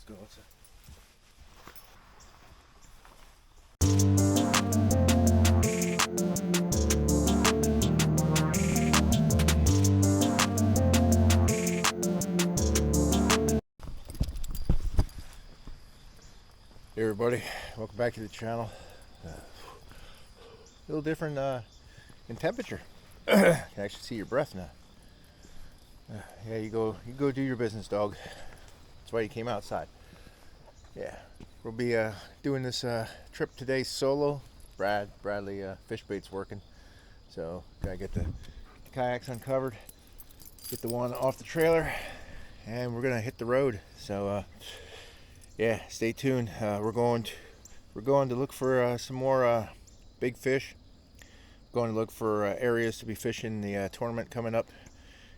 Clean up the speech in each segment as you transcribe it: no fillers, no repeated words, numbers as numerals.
Let's go outside. Hey everybody, welcome back to the channel. A little different in temperature. You can actually see your breath now. Yeah, you go do your business, dog. That's why you came outside. Yeah, we'll be doing this trip today solo. Bradley fish bait's working, so gotta get the kayaks uncovered, get the one off the trailer, and we're gonna hit the road. So yeah, stay tuned. We're going to look for some more big fish. Going to look for areas to be fishing the tournament coming up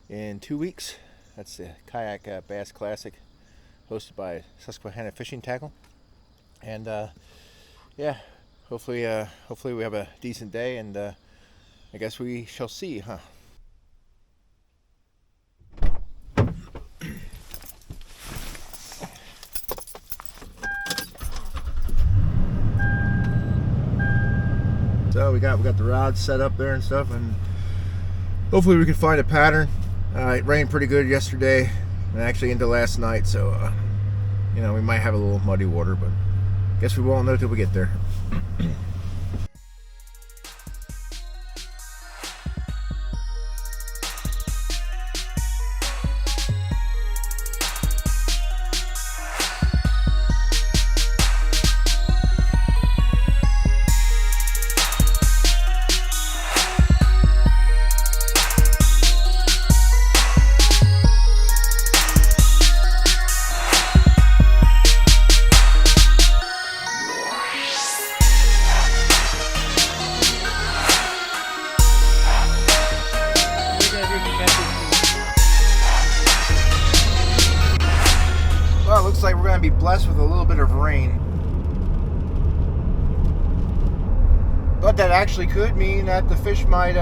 in 2 weeks. That's the Kayak Bass Classic, hosted by Susquehanna Fishing Tackle. And yeah, hopefully we have a decent day, and I guess we shall see, huh? So we got the rods set up there and stuff, and hopefully we can find a pattern. It rained pretty good yesterday and actually into last night, so you know, we might have a little muddy water, but I guess we won't know till we get there. Well, it looks like we're going to be blessed with a little bit of rain. But that actually could mean that the fish might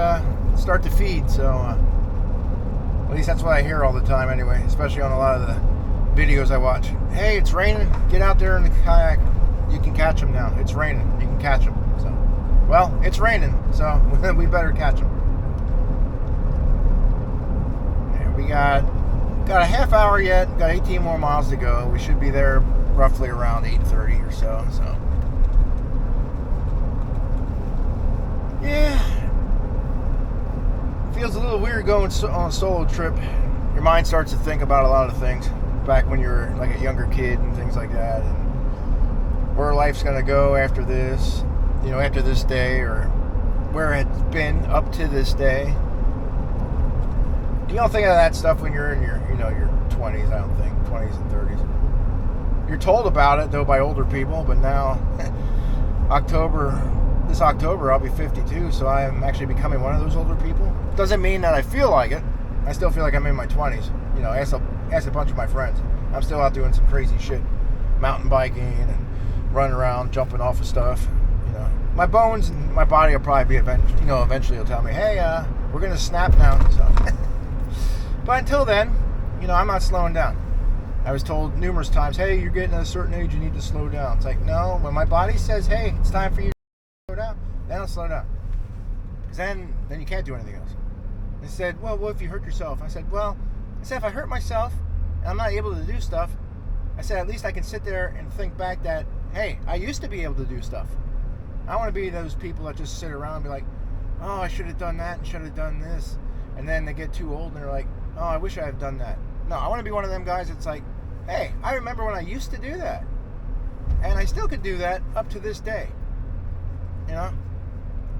start to feed. So at least that's what I hear all the time anyway, especially on a lot of the videos I watch. Hey, it's raining. Get out there in the kayak. You can catch them now. It's raining. You can catch them. So, well, it's raining, so we better catch them. And we got a half hour yet, got 18 more miles to go. We should be there roughly around 8:30 or so. So yeah, feels a little weird going on a solo trip. Your mind starts to think about a lot of things back when you're like a younger kid and things like that, and where life's gonna go after this, you know, after this day, or where it's been up to this day. You don't think of that stuff when you're in your 20s, I don't think, 20s and 30s. You're told about it, though, by older people, but now, this October, I'll be 52, so I am actually becoming one of those older people. Doesn't mean that I feel like it. I still feel like I'm in my 20s. You know, ask a bunch of my friends. I'm still out doing some crazy shit, mountain biking and running around, jumping off of stuff. You know, my bones and my body will probably be eventually will tell me, hey, we're going to snap now, so... But until then, you know, I'm not slowing down. I was told numerous times, hey, you're getting at a certain age, you need to slow down. It's like, no, when my body says, hey, it's time for you to slow down, then I'll slow down. Because then you can't do anything else. They said, well, what if you hurt yourself? I said, if I hurt myself and I'm not able to do stuff, I said, at least I can sit there and think back that, hey, I used to be able to do stuff. I want to be those people that just sit around and be like, oh, I should have done that and should have done this. And then they get too old and they're like, oh, I wish I had done that. No, I want to be one of them guys that's like, hey, I remember when I used to do that. And I still could do that up to this day. You know?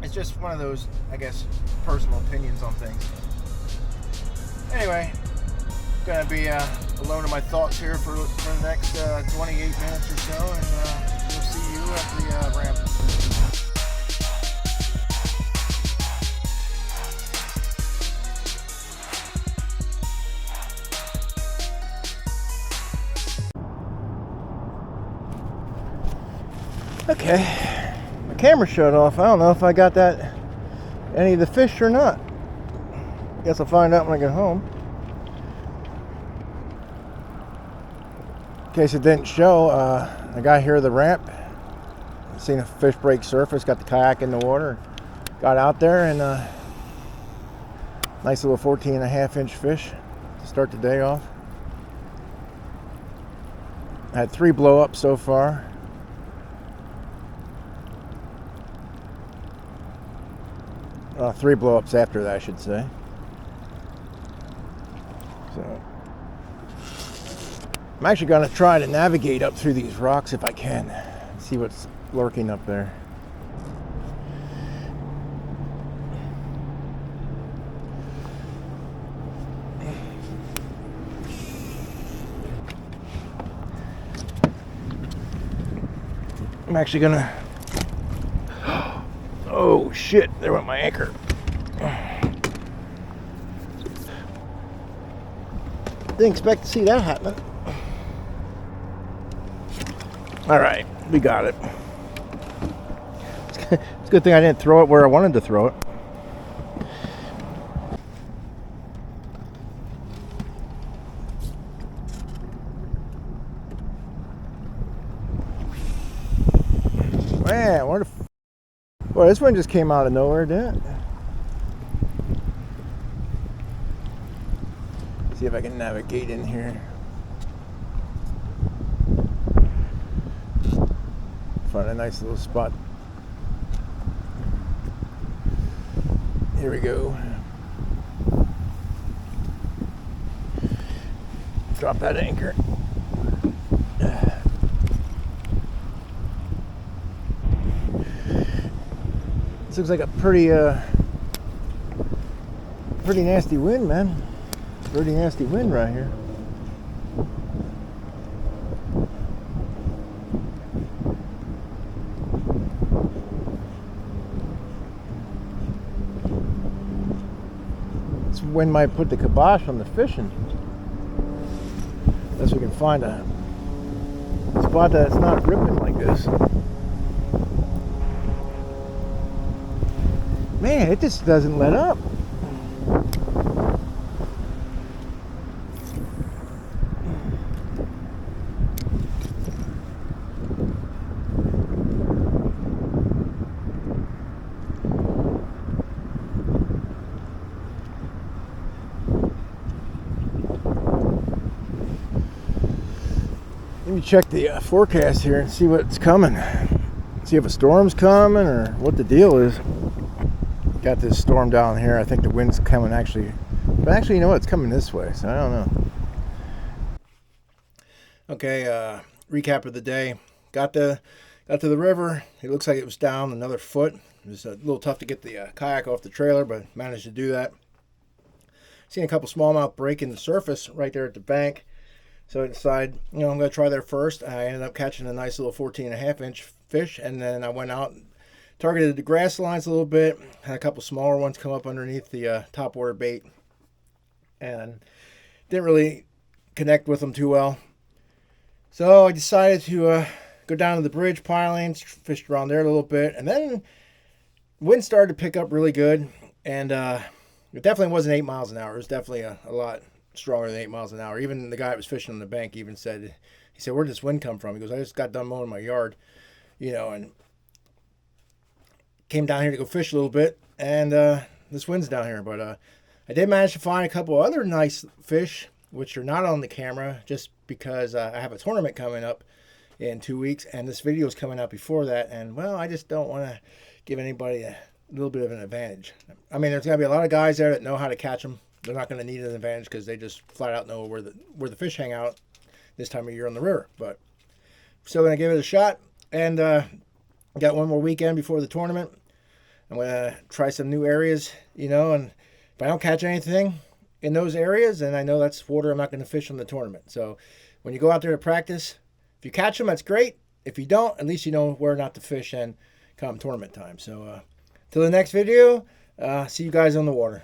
It's just one of those, I guess, personal opinions on things. Anyway, going to be alone in my thoughts here for the next 28 minutes or so. And we'll see you at the ramp. Okay, my camera shut off. I don't know if I got any of the fish or not. Guess I'll find out when I get home. In case it didn't show, I got here the ramp, seen a fish break surface, got the kayak in the water, got out there, and nice little 14.5-inch fish to start the day off. I had 3 blow ups so far. Three blow ups after that, I should say. So I'm actually going to try to navigate up through these rocks if I can. See what's lurking up there. I'm actually going to... Oh shit, there went my anchor. Didn't expect to see that happen. All right, we got it. It's a good thing I didn't throw it where I wanted to throw it. Man, where the boy, this one just came out of nowhere, didn't it? See if I can navigate in here. Find a nice little spot. Here we go. Drop that anchor. This looks like a pretty nasty wind, man. Pretty nasty wind right here. This wind might put the kibosh on the fishing. Unless we can find a spot that's not ripping like this. Man, it just doesn't let up. Let me check the forecast here and see what's coming. See if a storm's coming or what the deal is. Got this storm down here. I think the wind's coming actually. But actually, you know what? It's coming this way, so I don't know. Okay, recap of the day. Got to the river. It looks like it was down another foot. It was a little tough to get the kayak off the trailer, but managed to do that. Seen a couple smallmouth breaking the surface right there at the bank. So I decided, I'm going to try there first. I ended up catching a nice little 14.5-inch fish, and then I went out and targeted the grass lines a little bit. Had a couple smaller ones come up underneath the top water bait, and didn't really connect with them too well. So I decided to go down to the bridge pilings, fished around there a little bit, and then wind started to pick up really good, and it definitely wasn't 8 miles an hour. It was definitely a lot stronger than 8 miles an hour. Even the guy that was fishing on the bank even said, where'd this wind come from? He goes, I just got done mowing my yard, and came down here to go fish a little bit, and this wind's down here. But I did manage to find a couple other nice fish, which are not on the camera, just because I have a tournament coming up in 2 weeks, and this video is coming out before that, and well, I just don't want to give anybody a little bit of an advantage. I mean, there's going to be a lot of guys there that know how to catch them. They're not going to need an advantage because they just flat out know where the fish hang out this time of year on the river. But still going to give it a shot, and got one more weekend before the tournament. I'm going to try some new areas, and if I don't catch anything in those areas, then I know that's water I'm not going to fish on the tournament. So when you go out there to practice, if you catch them, that's great. If you don't, at least you know where not to fish and come tournament time. So till the next video, see you guys on the water.